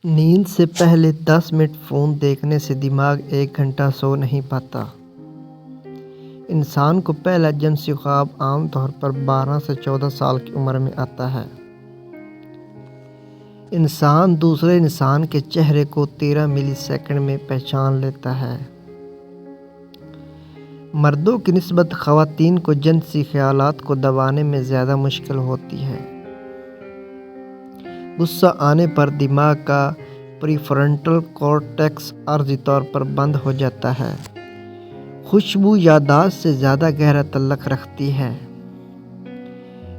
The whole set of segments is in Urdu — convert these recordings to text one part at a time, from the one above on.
نیند سے پہلے 10 منٹ فون دیکھنے سے دماغ 1 گھنٹہ سو نہیں پاتا۔ انسان کو پہلا جنسی خواب عام طور پر 12 سے 14 سال کی عمر میں آتا ہے۔ انسان دوسرے انسان کے چہرے کو 13 ملی سیکنڈ میں پہچان لیتا ہے۔ مردوں کی نسبت خواتین کو جنسی خیالات کو دبانے میں زیادہ مشکل ہوتی ہے۔ غصہ آنے پر دماغ کا پری فرنٹل کورٹیکس عارضی طور پر بند ہو جاتا ہے۔ خوشبو یادداشت سے زیادہ گہرا تعلق رکھتی ہے۔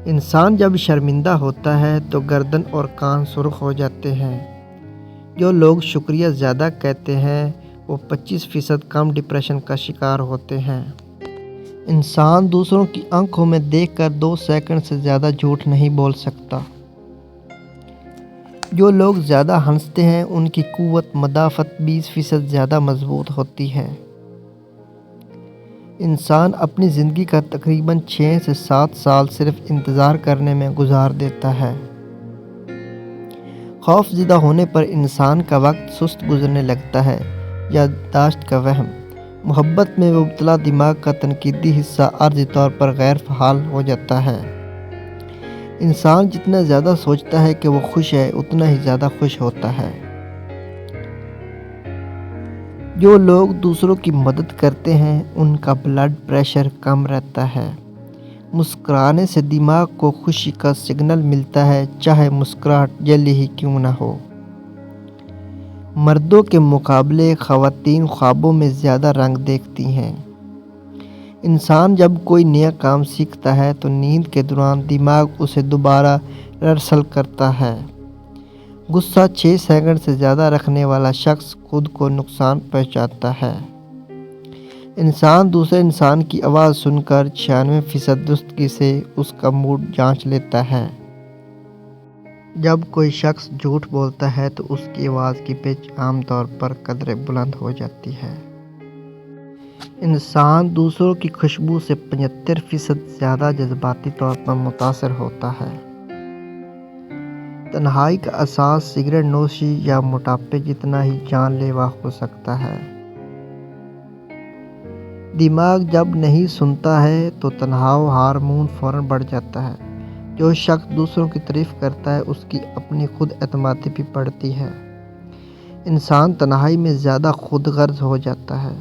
انسان جب شرمندہ ہوتا ہے تو گردن اور کان سرخ ہو جاتے ہیں۔ جو لوگ شکریہ زیادہ کہتے ہیں وہ 25% کم ڈپریشن کا شکار ہوتے ہیں۔ انسان دوسروں کی آنکھوں میں دیکھ کر 2 سیکنڈ سے زیادہ جھوٹ نہیں بول سکتا۔ جو لوگ زیادہ ہنستے ہیں ان کی قوت مدافعت 20% زیادہ مضبوط ہوتی ہے۔ انسان اپنی زندگی کا تقریباً 6 سے 7 سال صرف انتظار کرنے میں گزار دیتا ہے۔ خوف زدہ ہونے پر انسان کا وقت سست گزرنے لگتا ہے۔ یادداشت کا وہم: محبت میں مبتلا دماغ کا تنقیدی حصہ عارضی طور پر غیر فعال ہو جاتا ہے۔ انسان جتنا زیادہ سوچتا ہے کہ وہ خوش ہے اتنا ہی زیادہ خوش ہوتا ہے۔ جو لوگ دوسروں کی مدد کرتے ہیں ان کا بلڈ پریشر کم رہتا ہے۔ مسکرانے سے دماغ کو خوشی کا سگنل ملتا ہے، چاہے مسکراہٹ جعلی ہی کیوں نہ ہو۔ مردوں کے مقابلے خواتین خوابوں میں زیادہ رنگ دیکھتی ہیں۔ انسان جب کوئی نیا کام سیکھتا ہے تو نیند کے دوران دماغ اسے دوبارہ ریہرسل کرتا ہے۔ غصہ 6 سیکنڈ سے زیادہ رکھنے والا شخص خود کو نقصان پہنچاتا ہے۔ انسان دوسرے انسان کی آواز سن کر 96% درستگی سے اس کا موڈ جانچ لیتا ہے۔ جب کوئی شخص جھوٹ بولتا ہے تو اس کی آواز کی پچ عام طور پر قدرے بلند ہو جاتی ہے۔ انسان دوسروں کی خوشبو سے 75% زیادہ جذباتی طور پر متاثر ہوتا ہے۔ تنہائی کا احساس سگریٹ نوشی یا موٹاپے جتنا ہی جان لیوا ہو سکتا ہے۔ دماغ جب نہیں سنتا ہے تو تناؤ ہارمون فوراً بڑھ جاتا ہے۔ جو شخص دوسروں کی تعریف کرتا ہے اس کی اپنی خود اعتمادی بھی بڑھتی ہے۔ انسان تنہائی میں زیادہ خود غرض ہو جاتا ہے۔